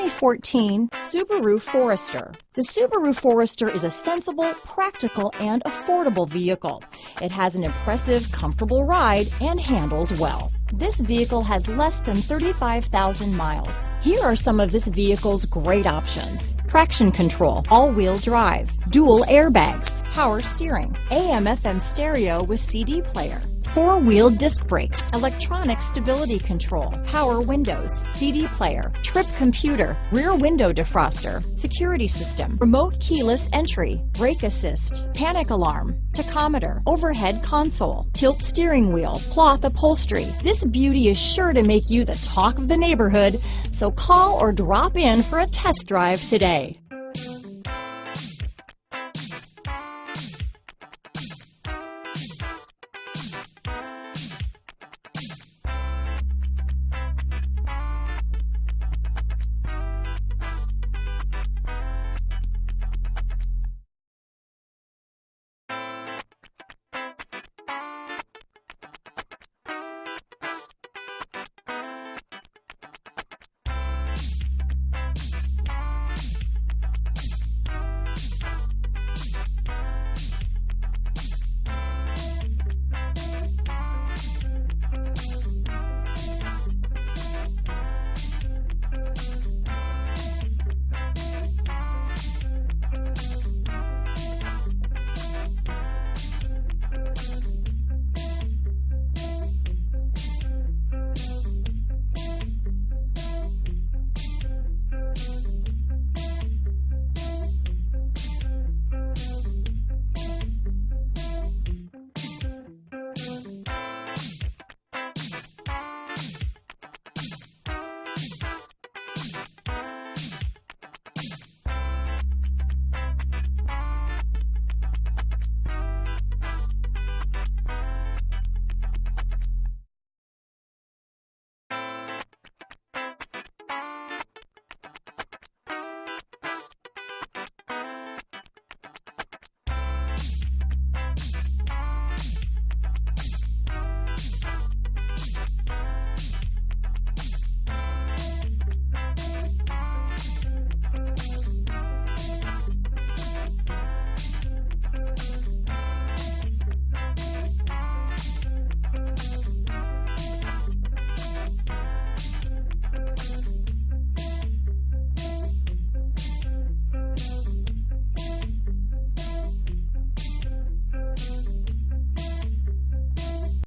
2014 Subaru Forester. The Subaru Forester is a sensible, practical, and affordable vehicle. It has an impressive, comfortable ride and handles well. This vehicle has less than 35,000 miles. Here are some of this vehicle's great options: traction control, all-wheel drive, dual airbags, power steering, AM/FM stereo with CD player, four-wheel disc brakes, electronic stability control, power windows, CD player, trip computer, rear window defroster, security system, remote keyless entry, brake assist, panic alarm, tachometer, overhead console, tilt steering wheel, cloth upholstery. This beauty is sure to make you the talk of the neighborhood, so call or drop in for a test drive today.